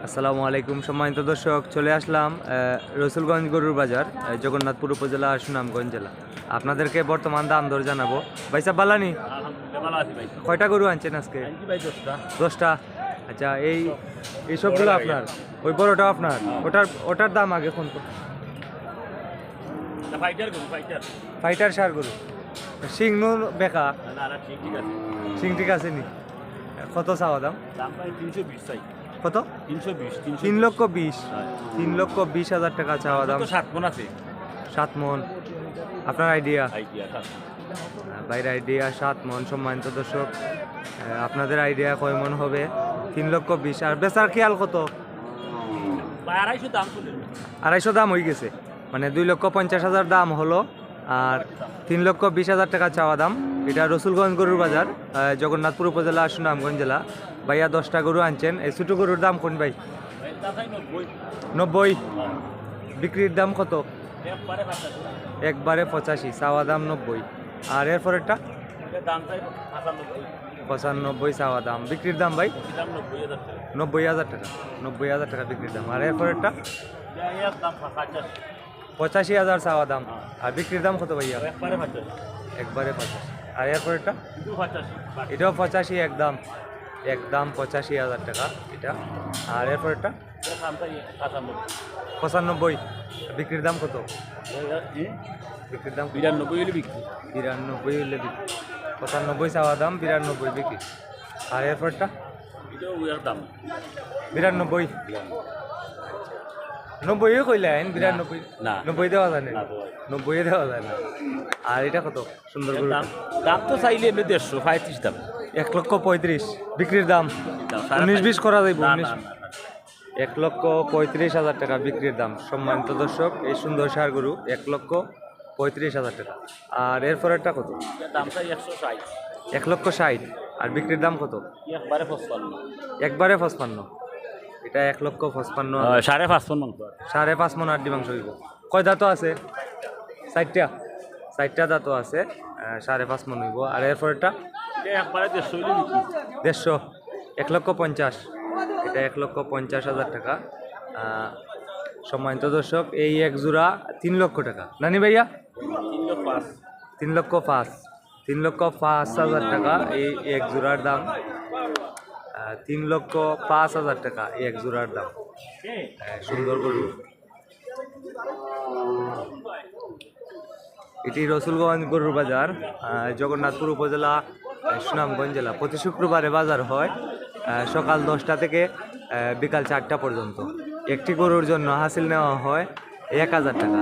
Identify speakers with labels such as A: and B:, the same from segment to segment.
A: আসসালামু আলাইকুম সম্মানিত দর্শক, চলে আসলাম রসুলগঞ্জ গরুর বাজার, জগন্নাথপুর উপজেলা, সুনামগঞ্জ জেলা। আপনাদেরকে বর্তমান দাম দর জানাবো। ভাই সাহেব বালানি, কয়টা গরু আনছেন আজকে? 10টা। আচ্ছা, এই সবগুলো আপনার? ওই বড়টা আপনার? ওটার দাম আগে ফোন করুন। ফাইটার সার গরু, সিং নু বেকা, সিং ঠিক আছে নি? কত চাওয়া দাম?
B: 320
A: কত?
B: 320
A: 3,20,000 টাকা চাওয়া দাম।
B: 7 মন আছে।
A: 7 মন আপনার আইডিয়া? বাইরের আইডিয়া 7 মন। সম্মানিত দর্শক, আপনাদের আইডিয়া কয় মন হবে? 3,20,000। আর বেচার খেয়াল কত? 250 দাম হয়ে গেছে, মানে 2,50,000 দাম হলো, আর 3,20,000 টাকা চাওয়া দাম। এটা রসুলগঞ্জ গরুর বাজার, জগন্নাথপুর উপজেলা, সুনামগঞ্জ জেলা। ভাইয়া 10টা গরু আনছেন। এই ছোটো গরুর দাম কোন ভাই? 90। বিক্রির দাম কত? একবারে 85, চাওয়া দাম 90। আর এরপরেরটা 95 চাওয়া দাম। বিক্রির দাম ভাই 90,000 টাকা। 90,000 টাকা বিক্রির দাম। আর এরপরেরটা 85,000 চাওয়া দাম। আর বিক্রির দাম কত ভাইয়া? একবারে 85। আর এরপরেরটা এটাও 85, একদম 85,000 টাকা এটা। আর এরপরেরটা 95। বিক্রির দাম কত? বিক্রির দাম
B: 92 হলে বিক্রি।
A: 92 হলে বিক্রি। 95 চাওয়া দাম, 92 বিক্রি। আর এরপরটা
B: এটা ওয়ার দাম
A: 92। 90 কইলেন? 92
B: না।
A: 90 দেওয়া যায় না?
B: না।
A: 90 দেওয়া যায় না। আর এটা কত? সুন্দর গরু।
B: দাম তো চাইলে এমনি 150 দাম।
A: 1,35,000 বিক্রির দাম। 19-20 করা যাইব? 1,35,000 টাকা বিক্রির দাম। সম্মানিত দর্শক, এই সুন্দর ষাঁড় গরু 1,35,000 টাকা। আর এরপরেরটা কত?
B: দাম চাই 160।
A: 1,60,000। আর বিক্রির দাম কত?
B: একবারে 55।
A: একবারে 55। এটা 1,55,000।
B: 5.5 মন।
A: 5.5 মন আড্ডি মাংস হইব। কয় দাঁতও আছে? 4টা দাঁতও আছে। 5.5 মন হইব। আর এরপরেরটা
B: একবারে 150 হলে বিক্রি।
A: 150। 1,50,000। এটা 1,50,000 টাকা। সম্মানিত দর্শক, এই এক জোড়া 3 লক্ষ টাকা। নানি ভাইয়া 3,05,000। 3,05,000 টাকা এই এক জোড়ার দাম। 3,05,000 টাকা এই এক জোড়ার দাম। সুন্দর গরু। এটি রসুলগঞ্জ গরুর বাজার, জগন্নাথপুর উপজেলা, সুনামগঞ্জ জেলা। প্রতি শুক্রবারে বাজার হয় সকাল 10টা থেকে বিকাল 4টা পর্যন্ত। একটি গরুর জন্য হাসিল নেওয়া হয় 1,000 টাকা।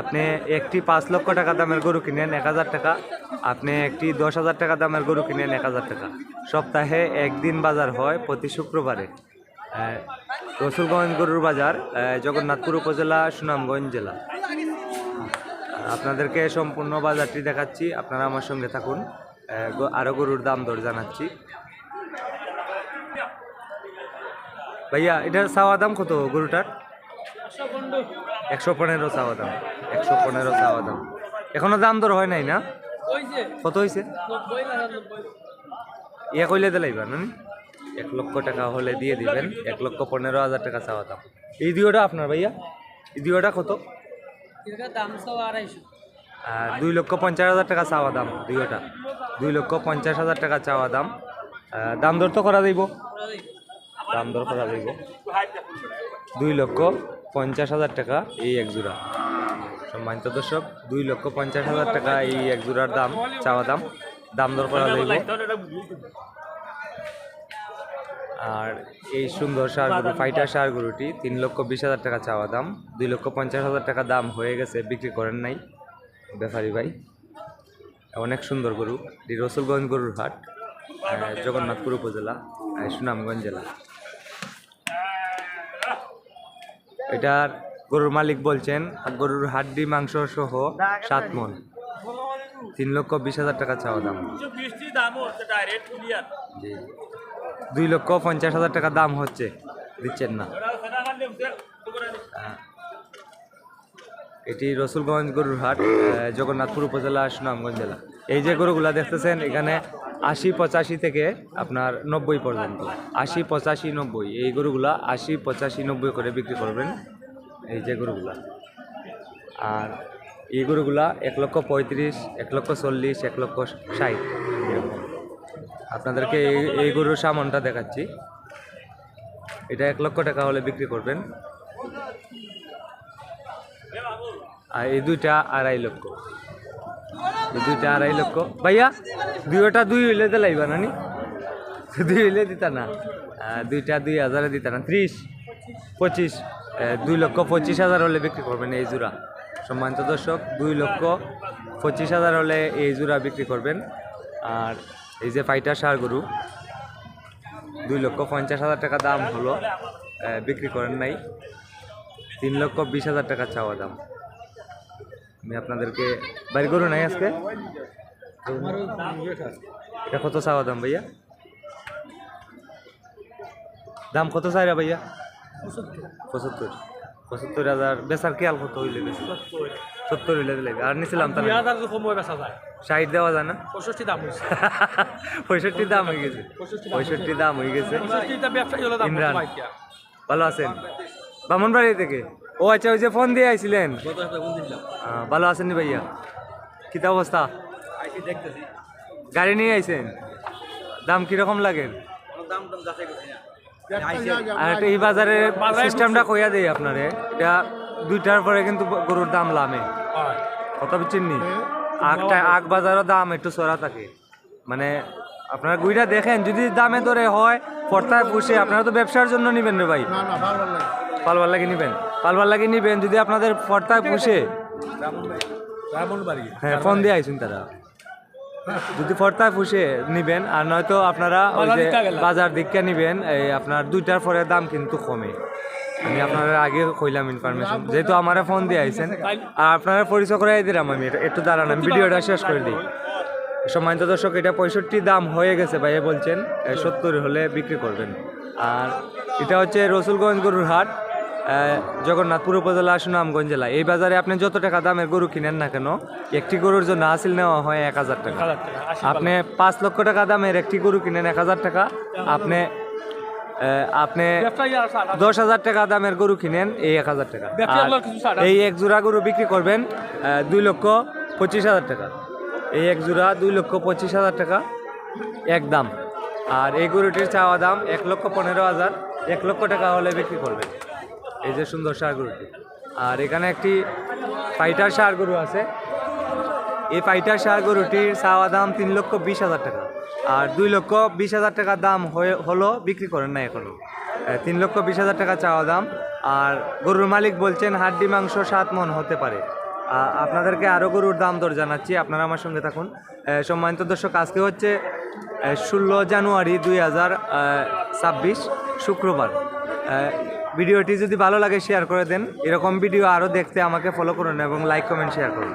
A: আপনি একটি 5 লক্ষ টাকা দামের গরু কিনেন 1,000 টাকা। আপনি একটি 10,000 টাকা দামের গরু কিনেন 1,000 টাকা। সপ্তাহে একদিন বাজার হয় প্রতি শুক্রবারে। রসুলগঞ্জ গরুর বাজার, জগন্নাথপুর উপজেলা, সুনামগঞ্জ জেলা। আপনাদেরকে সম্পূর্ণ বাজারটি দেখাচ্ছি, আপনারা আমার সঙ্গে থাকুন। আরও গরুর দাম দর জানাচ্ছি। ভাইয়া এটার চাওয়া দাম কত গরুটার? 115 চাওয়া দাম। 115 চাওয়া দাম। এখনো দাম দর হয় নাই না? কত হয়েছে? ইয়া কইলে দিলাইবা না? 1 লক্ষ টাকা হলে দিয়ে দিবেন। 1,15,000 টাকা চাওয়া দাম। এই দুইটা আপনার ভাইয়া? এই দুইটা কত? 2,50,000 টাকা চাওয়া দাম। দুইটা 2,50,000 টাকা চাওয়া দাম। দাম দর তো করা যাইব? দাম দর করা যাইব। 2,50,000 টাকা এই এক জোড়া। সম্মানিত দর্শক, 2,50,000 টাকা এই এক জোড়ার দাম চাওয়া দাম। দাম দর করা যাইব। আর এই সুন্দর ষাঁড় গরু, ফাইটার ষাঁড় গরুটি 3,20,000 টাকা চাওয়া দাম। 2,50,000 টাকা দাম হয়ে গেছে, বিক্রি করেন নাই ব্যাপারী ভাই। অনেক সুন্দর গরু। এটি রসুলগঞ্জ গরুর হাট, জগন্নাথপুর উপজেলা, সুনামগঞ্জ জেলা। এটার গরুর মালিক বলছেন গরুর হাড্ডি মাংস সহ 7 মন। 3,20,000 টাকা চাওয়া দাম। 2,50,000 টাকা দাম হচ্ছে, দিচ্ছেন না। এটি রসুলগঞ্জ গরুর হাট, জগন্নাথপুর উপজেলা, সুনামগঞ্জ জেলা। এই যে গরুগুলা দেখতেছেন, এখানে 80-85 থেকে আপনার 90 পর্যন্ত, 80-85-90 এই গরুগুলা 80-85-90 করে বিক্রি করবেন, এই যে গরুগুলা। আর এই গরুগুলা 1,35,000, 1,40,000, 1,60,000 এরকম। আপনাদেরকে এই গরুর সামনটা দেখাচ্ছি, এটা 1 লক্ষ টাকা হলে বিক্রি করবেন। আর এই দুইটা 2.5 লক্ষ, এই দুইটা 2.5 লক্ষ। ভাইয়া দুইটা 2 হইলে তো লাইবা নানি, 2 হইলে দিতা না, দুইটা 2,000 দিতা না, 30-25, 2,25,000 হলে বিক্রি করবেন এই জোড়া। সম্মানিত দর্শক, 2,25,000 হলে এই জোড়া বিক্রি করবেন। আর এই যে ফাইটার ষাঁড় গরু 2,50,000 টাকা দাম হলো, বিক্রি করেন নাই, 3,20,000 টাকা চাওয়া দাম। আমি আপনাদেরকে বাড়ি গরু নাই আজকে, এটা কত চাওয়া দাম ভাইয়া? দাম কত চাইরা ভাইয়া? 75,000। বেচার খেয়াল কত হইলে? 70 হইলে দিলে। আর নিছিলাম তাহলে 60 দেওয়া যায় না? 65 দাম হয়ে গেছে, 65 দাম হয়ে গেছে। ইমরান ভালো আছেন? বামনবাড়ি থেকে? ও আচ্ছা, ওই যে ফোন দিয়ে আইছিলেন, ভালো আছেন নি ভাইয়া? কিতা অবস্থা? গাড়ি নিয়ে আইছেন, দাম কিরকম লাগে? আর একটা এই বাজারের সিস্টেমটা কইয়া দেই আপনারে, এটা 2টার পরে কিন্তু গরুর দাম লামে, কত চিননি? আগ বাজারের দাম একটু চড়া থাকে, মানে আপনারা গুইটা দেখেন, যদি দামে ধরে হয় পর্তায় পুষে, আপনারা তো ব্যবসার জন্য নিবেন রে ভাই, পালবার লাগে নিবেন, পালবার লাগে নিবেন। যদি আপনাদের পর্তায় পুষে, হ্যাঁ ফোন দিয়ে আইসুন তারা, যদি পর্তায় পুষে নিবেন, আর নয়তো আপনারা ওই যে বাজার দিকটা নিবেন। এই আপনার 2টার পরে দাম কিন্তু কমে, আমি আপনারা আগে কইলাম ইনফরমেশন, যেহেতু আমার ফোন দিয়ে আইছেন। আর আপনারা পরিচয় করে দিলাম, আমি একটু দাঁড়ান, আমি ভিডিওটা শেষ করে দিই। সম্মানিত দর্শক, এটা 65 দাম হয়ে গেছে, ভাইয়া বলছেন 70 হলে বিক্রি করবেন। আর এটা হচ্ছে রসুলগঞ্জ গরুর হাট, জগন্নাথপুর উপজেলা, সুনামগঞ্জ জেলা। এই বাজারে আপনি যত টাকা দামের গরু কিনেন না কেন, একটি গরুর জন্য হাসিল নেওয়া হয় 1,000 টাকা। আপনি 5 লক্ষ টাকা দামের একটি গরু কিনেন 1,000 টাকা, আপনি 10,000 টাকা দামের গরু কিনেন এই 1,000 টাকা। এই এক জোড়া গরু বিক্রি করবেন 2,25,000 টাকা, এই এক জোড়া 2,25,000 টাকা একদম। আর এই গরুটির চাওয়া দাম 1,15,000, 1 লক্ষ টাকা হলে বিক্রি করবেন। এই যে সুন্দর ষাঁড় গরুটি। আর এখানে একটি ফাইটার ষাঁড় গরু আছে, এই ফাইটার ষাঁড় গরুটির চাওয়া দাম 3,20,000 টাকা, আর 2,20,000 টাকা দাম হলো, বিক্রি করেন না এখনো। 3,20,000 টাকা চাওয়া দাম। আর গরুর মালিক বলছেন হাড্ডি মাংস 7 মণ হতে পারে। আপনাদেরকে আরও গরুর দাম দর জানাচ্ছি, আপনারা আমার সঙ্গে থাকুন। সম্মানিত দর্শক, আজকে হচ্ছে 16 জানুয়ারি 2026 শুক্রবার। ভিডিওটি যদি ভালো লাগে শেয়ার করে দেন, এরকম ভিডিও আরও দেখতে আমাকে ফলো করুন এবং লাইক কমেন্ট শেয়ার করুন।